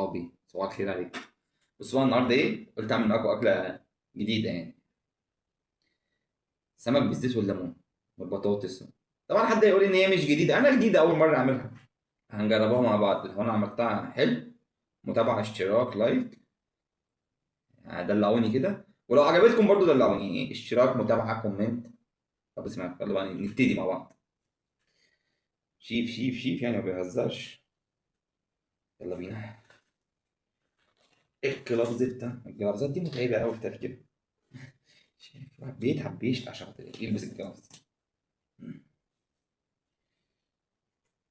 صحابي، صباح الخير عليك. بص بقى النهارده ايه، قلت اعمل معاكم اكله جديده يعني. سمك بالزيت والليمون والبطاطس. طبعا حد يقول ان هي مش جديده، انا جديده اول مره اعملها. هنجربها مع بعض. لو انا عملتها حلو، متابعه، اشتراك، لايك، يعني دلعوني كده. ولو عجبتكم برضو دلعوني، ايه، اشتراك، متابعه، كومنت. طب اسمع، يلا بقى نبتدي مع بعض. شيف شيف شيف يعني ما بيهزرش. يلا بينا. الجلافزات دي متعبه قوي في تفكيرها. الواحد بيتعب بيشقى عشان خاطر يلبس الجلافز.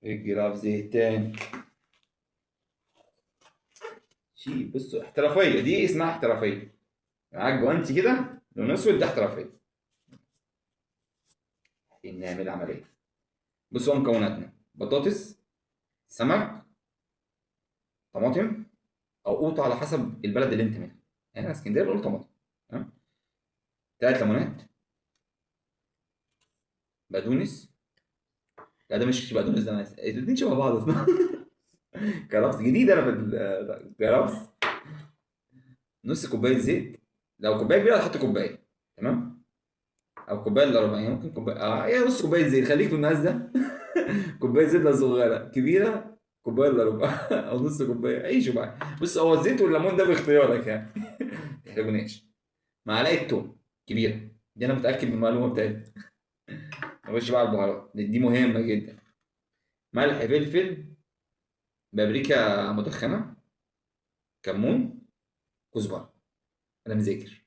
الجرافز التاني. شيء بص، احترافية، دي اسمها احترافية. معاك جوانتي كده لون اسود، ده احترافية. نعمل عملية. بصوا مكوناتنا: بطاطس، سمك، طماطم او قوطة على حسب البلد اللي انت منها. يعني انا اسكندريه بقول طماطم. تمام. 3 ليمونات، بقدونس. لا ده مش بقدونس، ده الاثنين شبه بعض اصلا. كرفس جديد انا في الكرفس. نص كوبايه زيت. لو كوبايه كبيره هتحط كوبايه. تمام. او كوبايه الا ربع، يعني ممكن كوبايه، هي نص كوبايه زيت، خليك في المقاس ده. كوبايه زبده صغيره، كبيره كوبايه الا ربع. او نص كوبايه، عيشوا بقى. بص، هو الزيت والليمون ده باختيارك يعني. ما تحرجوناش. معلقه توم كبيره، دي انا متاكد من المعلومه بتاعتي. نخش بقى على البهارات، دي مهمه جدا. ملح، فلفل، بابريكا مدخنه، كمون، كزبره. انا مذاكر.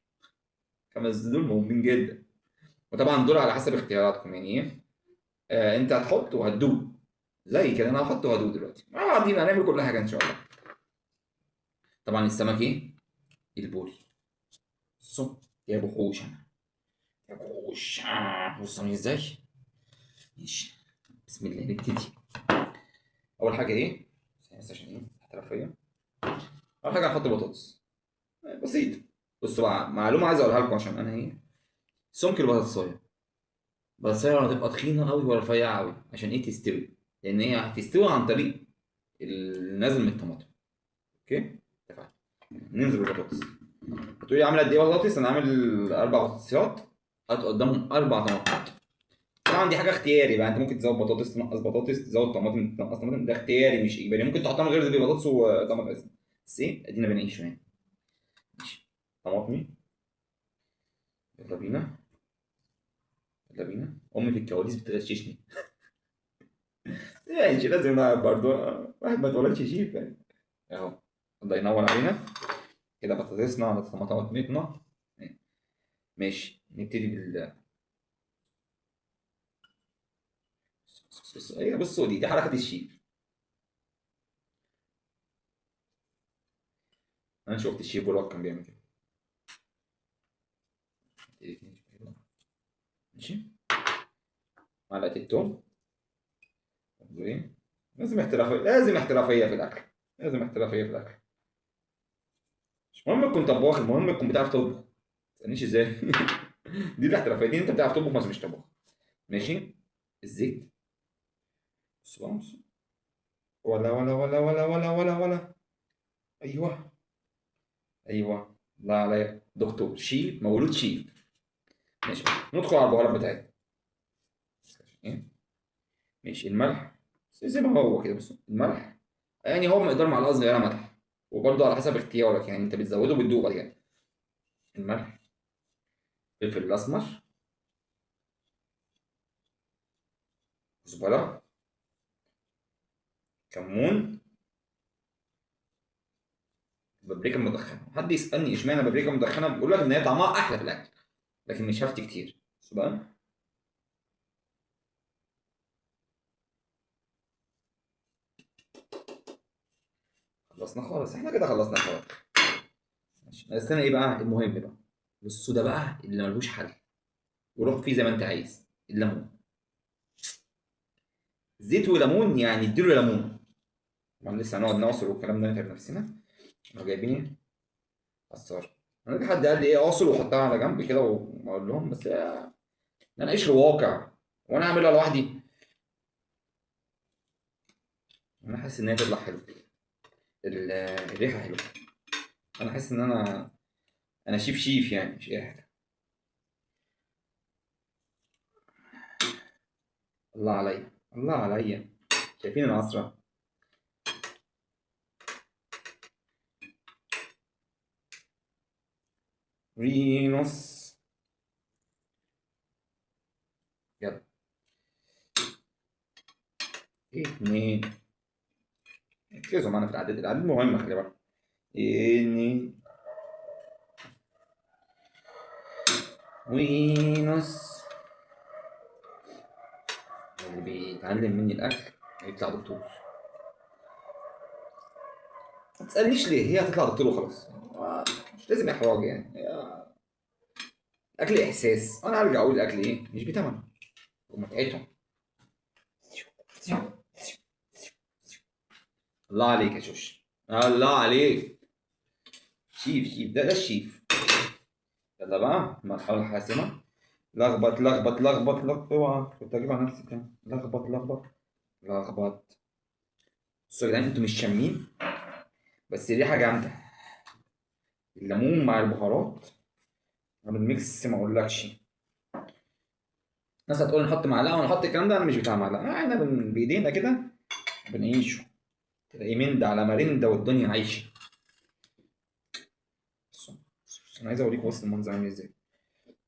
5 دول مهمين جدا. وطبعا دول على حسب اختياراتكم، يعني ايه. انت هتحط وهتدوق. زي كده انا هحط وهدوق دلوقتي مع بعضينا، هنعمل كل حاجه ان شاء الله. طبعا السمك ايه، البوري. بصوا، يا بوحوش انا، يا بوحوش. بص عامل ازاي. ماشي. بسم الله نبتدي. اول حاجه ايه، بس عشان ايه احترافيه. اول حاجه هنحط بطاطس. بسيط. بصوا بقى، معلومه عايز اقولها لكم عشان انا ايه. سمك البطاطسايه، البطاطسايه ولا تبقى تخينه قوي ولا رفيعه قوي، عشان ايه تستوي. لان هي هتستوي عن طريق النازل من الطماطم. اوكي. اتفقنا. ننزل بالبطاطس. هتقولي عامل قد ايه بطاطس؟ انا عامل 4 بطاطسيات. حاطط قدامهم 4 طماطمات. طبعا دي حاجه اختياري بقى، انت ممكن تزود بطاطس، تنقص بطاطس، تزود طماطم، تنقص طماطم، ده اختياري مش اجباري. ممكن تحطها من غير زي بطاطس وطماطم. بس ايه، ادينا بنعيش شويه. ماشي. طماطمي. يلا بينا. يلا بينا. امي في الكواليس بتغششني. ماشي، لازم نلعب برضه. واحد ما اتولدش شيف يعني. اهو. الله ينور علينا. كده بطاطسنا على طماطمتنا. ماشي، نبتدي بال. هي بصوا، دي حركه الشيف. انا شفت الشيف بولاك كان بيعمل كده. ماشي. معلقه التوم. برضه ايه، لازم احترافيه، لازم احترافيه في الاكل. لازم احترافيه في الاكل. مش مهم تكون طباخ، المهم تكون بتعرف تطبخ. ما تسالنيش ازاي. دي الاحترافيه، دي انت بتعرف تطبخ بس مش طباخ. ماشي. الزيت. بص بقى، بص. ولا. ايوه. ايوه. لا عليا دكتور شيف مولود شيف. ماشي. ندخل على البهارات بتاعتنا. إيه؟ ماشي. الملح زي ما هو كده، بص الملح. يعني هو مقدار معلقه صغيره ملح. وبرضه على حسب اختيارك، يعني انت بتزوده وبتدوق بعد كده. الملح. الفلفل الاسمر. كزبره. كمون. بابريكا مدخنه. حد يسالني اشمعنى بابريكا مدخنه، بقول لك ان هي طعمها احلى في الاكل. لكن مش هفتي كتير. بص بقى. خلصنا خالص، احنا كده خلصنا خالص. ماشي، استنى ايه بقى المهم بقى. بصوا ده بقى اللي ملوش حل. وروح فيه زي ما انت عايز. الليمون. زيت وليمون، يعني اديله ليمون. طبعا لسه هنقعد نعصر والكلام ده نتعب نفسنا. احنا جايبين عصار. انا في حد قال لي ايه، اعصر وحطها على جنب كده واقول لهم بس انا عيش الواقع. وانا اعملها لوحدي. انا حاسس ان هي تطلع حلوه. الريحه حلوه. انا حاسس ان انا شيف شيف يعني، مش اي حاجه. الله عليا، الله عليا. شايفين العصره؟ رينوس. يلا. اتنين. ركزوا معانا في العدد، العدد مهم، خلي بالك. اتنين. وينوس. اللي بيتعلم مني الاكل هيطلع دكتور. ما تسالنيش ليه، هي هتطلع دكتور وخلاص. مش لازم احراج يعني. اكل احساس، انا هرجع اقول الاكل ايه مش بتمن ومتعتهم. الله عليك يا شوش، الله عليك. شيف شيف، ده الشيف. يلا بقى المرحلة الحاسمة. لخبط لخبط لخبط لخبط، اوعى كنت اجيب على نفسي كام. لخبط لخبط لخبط. بصوا يا جدعان، انتوا مش شامين بس الريحة جامدة. الليمون مع البهارات عامل ميكس ما اقولكش. الناس هتقول نحط معلقة ونحط الكلام ده، انا مش بتاع معلقة، احنا بايدينا كده بنعيشه. تلاقي مند على مرندة والدنيا عايشة. بصوا، انا عايز اوريكم بص المنظر عامل ازاي.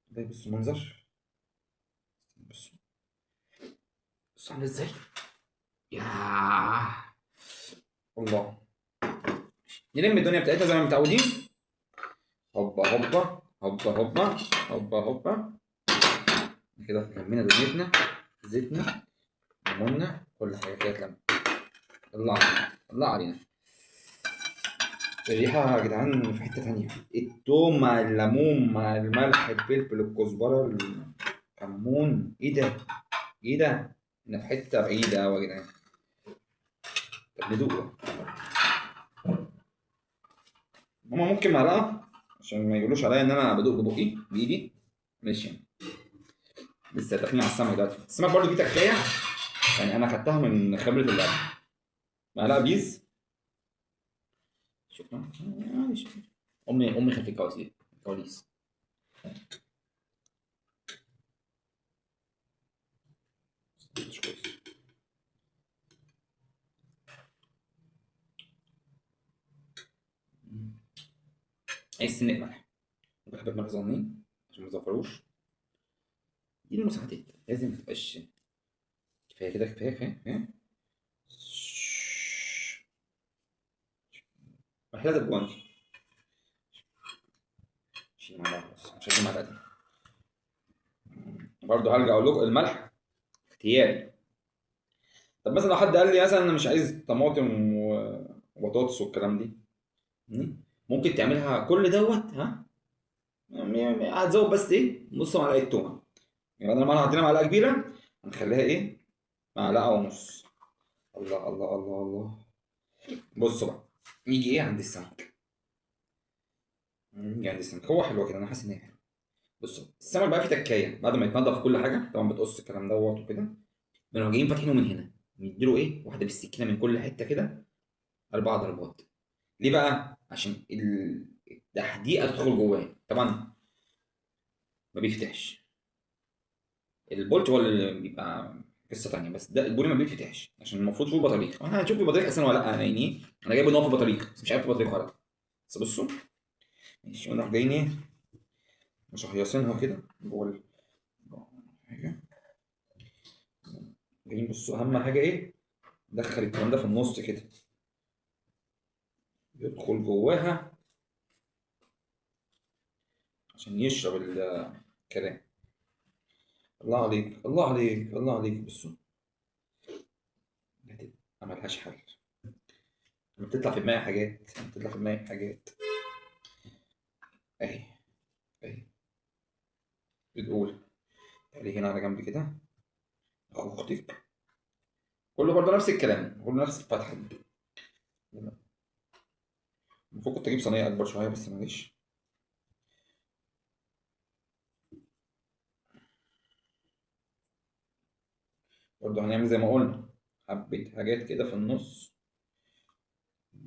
ده بصوا المنظر. بصوا، بصوا عامل ازاي. ياه. الله. نلم الدنيا بتاعتها زي ما متعودين. هوبا هوبا هوبا هوبا هوبا هوبا. كده لمينا دنيتنا، زيتنا، ليموننا، كل حاجه كده اتلمت. الله علينا، الله علينا. الريحه يا جدعان في حته تانيه. التوم مع الليمون مع الملح الفلفل الكزبره الكمون، ايه ده؟ ايه ده؟ احنا في حته بعيده قوي يا جدعان. طب ندوق بقى. هما ممكن معلقه عشان ما يقولوش عليا ان انا بدوق ببقي بايدي. ماشي يعني. لسه داخلين على السمك دلوقتي. السمك برضه فيه تكايه يعني، انا خدتها من خبره اللعبه. معلقه بيز. شكرا. معلش. امي خلف الكواليس. الكواليس. مش كويس. عايز سنة ملح. بحب الملح صغنين عشان ما تزفروش. دي المساعدات لازم ما تبقاش. كفايه كده، كفايه كفايه كفايه. محلات الجوانتي. شيل معلقه بس، مش هشيل معلقه دي. برضه هرجع اقول لكم الملح اختياري. طب مثلا لو حد قال لي مثلا انا مش عايز طماطم وبطاطس والكلام دي، ممكن تعملها كل دوت، ها. هتزود بس ايه نص معلقه تومه. يعني بدل ما انا عندنا معلقه كبيره هنخليها ايه، معلقه ونص. الله الله الله الله. بصوا بقى، يجي ايه عند السمك. يجي عند السمك، هو حلو كده، انا حاسس ان هي حلو. بصوا السمك بقى فيه تكايه بعد ما يتنضف كل حاجه طبعا، بتقص الكلام دوت وكده. بنروح جايين فاتحينه من هنا، نديله ايه واحده بالسكينه من كل حته كده، 4 ضربات. ليه بقى؟ عشان التحديقه تدخل جواه طبعا. ما بيفتحش. البولت هو اللي بيبقى قصه تانيه، بس ده البوري ما بيتفتحش عشان المفروض فيه بطاريق. احنا هنشوف في بطاريق اصلا ولا لا يعني. انا جايب ان هو في بطاريق بس مش عارف في بطاريق ولا لا. بس بصوا، ماشي ونروح جايين ايه، مشهيصينها كده جوه حاجه. جايين بصوا اهم حاجه ايه، دخل الكلام ده في النص كده يدخل جواها عشان يشرب الكلام. الله عليك، الله عليك، الله عليك. بصوا هتبقى ملهاش حل. لما بتطلع في دماغي حاجات، لما بتطلع في دماغي حاجات. اهي، اهي بتقول. تعالي هنا على جنب كده. اخو اختك. كله برضه نفس الكلام، كله نفس الفتحه دي. المفروض كنت اجيب صينيه اكبر شويه بس معلش. برضه هنعمل زي ما قلنا، حبة حاجات كده في النص.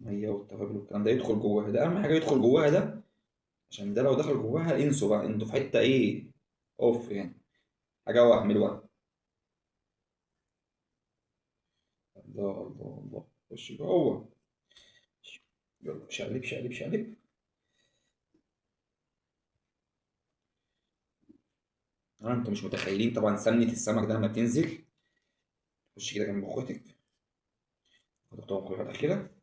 الميه والتوابل والكلام ده يدخل جواها، ده اهم حاجه يدخل جواها ده، عشان ده لو دخل جواها انسوا بقى انتوا في حته ايه، اوف يعني، حاجه وهم الوهم. الله الله الله، خش جوه. يلا شقلب شقلب شقلب. انتوا مش متخيلين طبعا سمنه السمك ده لما بتنزل، خش كده جنب اخواتك، هتحطهم كل واحده كده.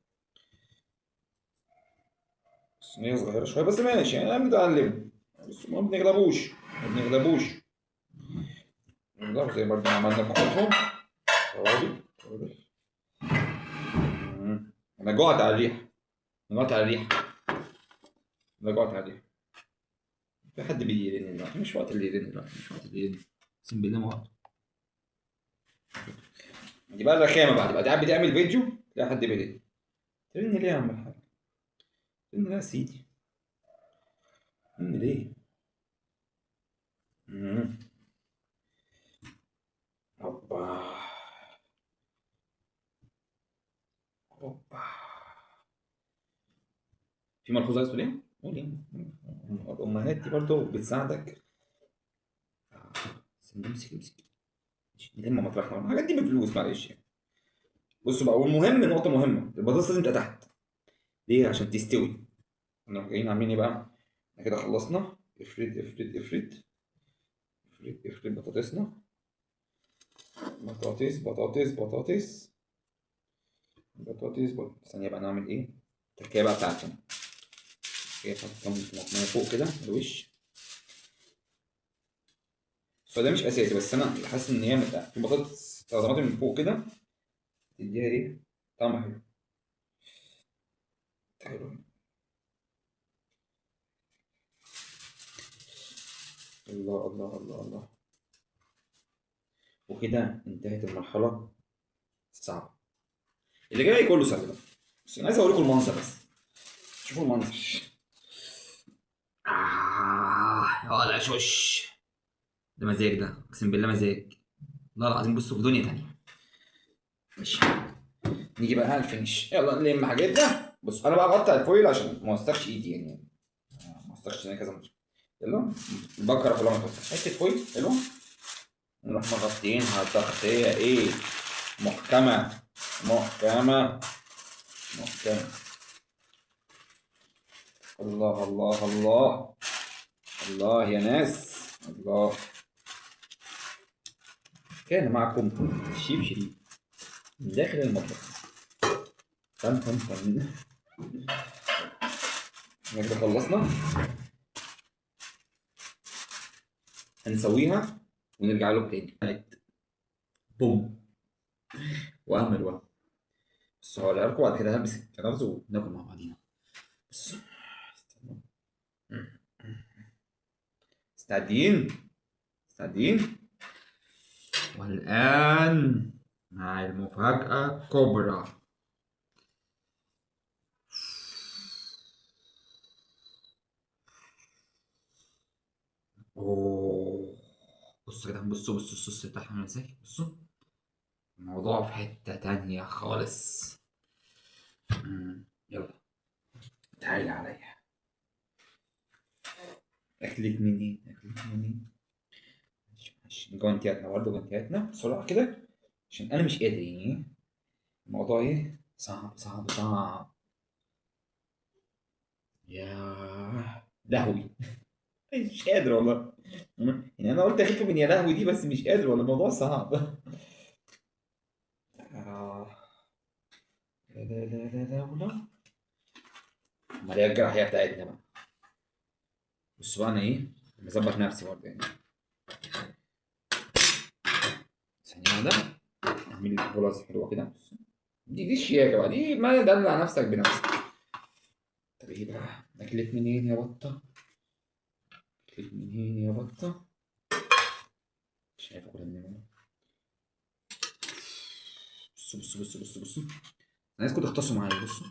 صينيه صغيره شويه بس ماشي يعني، انا بنتعلم، بس ما بنغلبوش، ما بنغلبوش. نغلب زي برضه ما عملنا في اخواتهم. توابل توابل. انا جوعت على الريحه، انا جوعت على الريحه، انا جوعت على الريحه. في حد بيرن دلوقتي، مش وقت اللي يرن دلوقتي، مش وقت اللي يرن، اقسم بالله ما وقت. دي بقى الرخامه بقى، تبقى قاعد بتعمل فيديو تلاقي حد بيرن. ترن ليه يا عم الحاج؟ ترن ليه يا سيدي؟ ترن ليه؟ مم. هوبا هوبا. في ملحوظه عايز تقول ايه؟ قول يعني. الامهات دي برضه بتساعدك. بس امسك امسك، نلم مطرحنا الحاجات دي بفلوس معلش يعني. بصوا بقى، والمهم نقطه مهمه، البطاطس لازم تبقى تحت. ليه؟ عشان تستوي. احنا جايين عاملين ايه بقى؟ احنا كده خلصنا. افرد افرد افرد افرد افرد بطاطسنا. بطاطس بطاطس بطاطس ثانية بقى نعمل ايه؟ التركيبة بقى بتاعتنا. هي تحط طماطمية فوق كده على الوش. بس هو ده مش أساسي، بس أنا حاسس إن هي في بطاطس طماطم من فوق كده تديها ايه؟ طعم حلو. حلو. الله الله الله الله. وكده انتهت المرحلة الصعبة، اللي جاي كله سهل بقى. بس أنا عايز أوريكم المنظر بس، شوفوا المنظر. يا ولا شوش، ده مزاج، ده اقسم بالله مزاج، والله العظيم. بصوا في دنيا تانية. ماشي، نيجي بقى على الفينش، يلا نلم حاجتنا. بص انا بقى اقطع الفويل عشان ما اوسخش ايدي يعني، ما اوسخش كذا مره. يلا، البكره كلها ما توسخش، حته فويل حلوه. نروح مغطيينها تغطيه ايه، محكمه، محكمه، محكمه. الله الله الله الله يا ناس، الله. كان معكم الشيف شريف من داخل المطبخ. فن فن فن. احنا كده خلصنا، هنسويها ونرجع لكم تاني. بوم، واعمل وهم. بس هقولها لكم بعد كده، هلبس الكنفس وناكل مع بعضينا. بس استنوا. مستعدين؟ مستعدين؟ والآن مع المفاجأة الكبرى. أوه، بصوا كده، بصوا بصوا الصوص بتاعها عامل ازاي، بصوا الموضوع في حتة تانية خالص. يلا تعالى عليا. أكلك منين؟ أكلك منين؟ ماشي، جوانتياتنا برضه، جوانتياتنا بسرعة كده عشان أنا مش قادر يعني. الموضوع إيه؟ صعب صعب صعب. يا لهوي. مش قادر والله. يعني انا قلت اخف من يا لهوي دي، بس مش قادر والله، الموضوع صعب. لا لا لا لا لا ولا. امال ايه الجراحيه بتاعتنا بقى؟ بص بقى انا ايه، مظبط نفسي برضه يعني. ثانيه واحده، اعمل لي بولاز حلوه كده. بص. دي الشياكه بقى، دي ما دلع نفسك بنفسك. طب ايه بقى، اكلت منين يا بطه؟ اكلت منين يا بطه؟ مش عارف اكلها منين. بصوا بصوا بصوا بصوا بصوا، انا عايزكم تختصوا معايا. بصوا،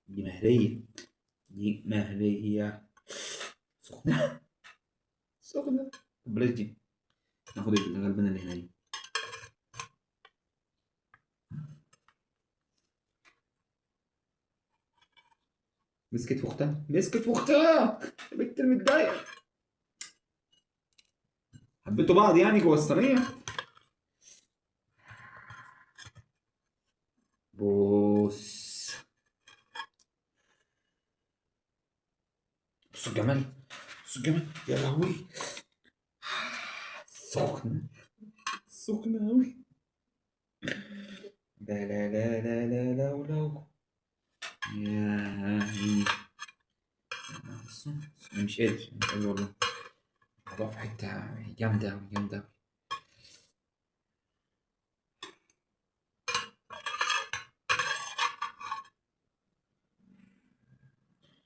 دي مهريه، دي مهريه سخنه، سخنه. بلاش دي، ناخد الغلبانه اللي هنا دي. مسكت في اختها، مسكت في اختها. البنت المتضايقه. حبيتوا بعض يعني جوه الصينيه. بص. بصوا الجمال. بصوا الجمال يا لهوي. سخنه. سخنه قوي. لا لا لا لا لا لا ولو. يا عيني. بصوا. أنا مش قادر والله. الموضوع في حته جامده أوي جامده أوي.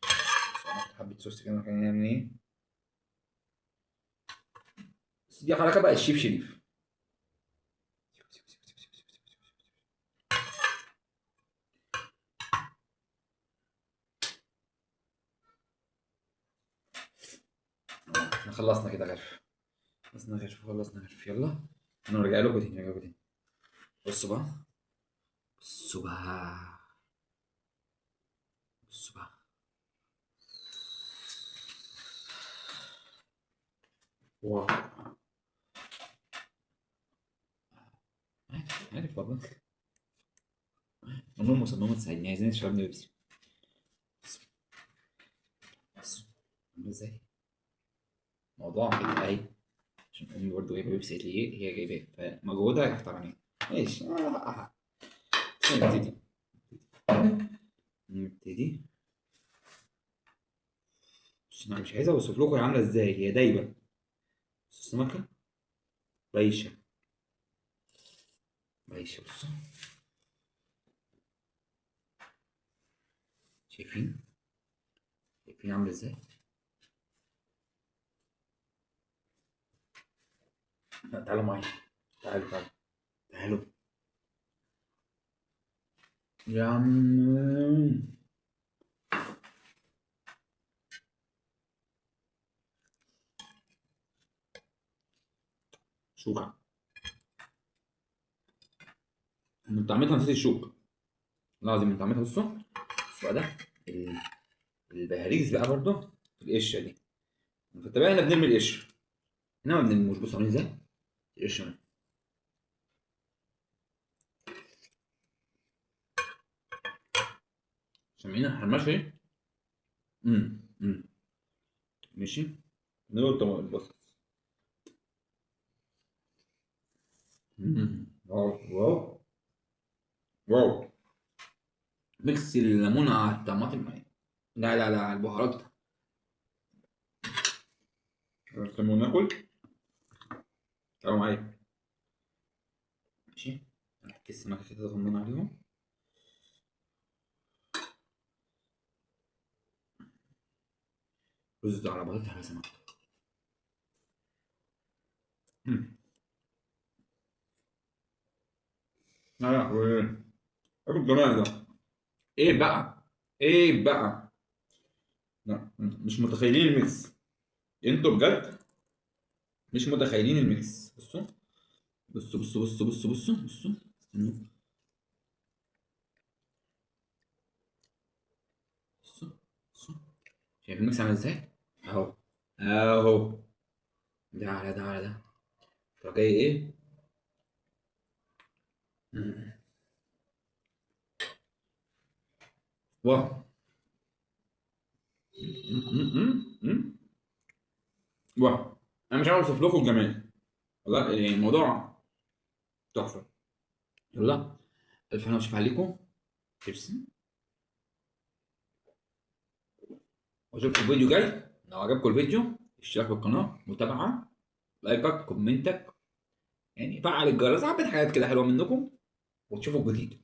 بس أنا حبيت صوص كده كان يعمل ايه. بس دي حركه بقى الشيف شريف. احنا خلصنا كده غرف. خلصنا غرف خلصنا غرف يلا. انا راجع لكم تاني راجع لكم تاني. بصوا بقى. بصوا بقى. بصوا بقى. واو. عارف والله. امي مصممه تساعدني عايزين نشرب بيبسي. بص. بص. عامله ازاي. موضوع كده اهي. عشان امي برضه جايبه بيبسي قالت لي ايه هي جايباه فمجهودها احترمني. ماشي بس نبتدي. نبتدي. بس انا مش عايز اوصف لكم هي عامله ازاي هي دايبه. بص السمكه. بايشه. بايشه بصوا. شايفين. شايفين عامله ازاي. لا تعالوا معايا. تعالوا تعالوا. تعالوا. يا عم. شوكة. من طعمتها نسيت الشوكة. لازم من طعمتها بصوا. بصوا بقى ده. ال- البهاريز بقى برضه. القشرة دي. فالطبيعي احنا بنرمي القشر. هنا ما بنرموش بصوا عاملين ازاي. القشرة منها. سامعين حرماش ايه؟ امم. ماشي. نقول طبق البصل. واو واو. واو. ميكس الليمون على الطماطم. لا لا لا البهارات. لما ناكل. تعالوا معايا. ماشي. نحكي السمكة كده طمنا عليهم. رز على بطاطس على سمك. مم. لا لا ايه الجمال ده. ايه بقى. ايه بقى. لا مش متخيلين الميكس. انتوا بجد مش متخيلين الميكس. بصوا. بصوا بصوا بصوا بصوا بصوا بصوا. استنوا. بصوا. بصوا. شايف الميكس عامل ازاي. اهو. اهو. ده على ده على ده. تروح جاي ايه. مم. واه. واه. انا مش عارف اوصف لكم الجمال. والله يعني الموضوع تحفه. يلا. الف هنا وشوف عليكم. تبسم. واشوفكم فيديو جاي. لو عجبكم الفيديو اشتراك في القناه متابعه. لايكك كومنتك. يعني فعل الجرس عملت حاجات كده حلوه منكم. وتشوفوا الجديد.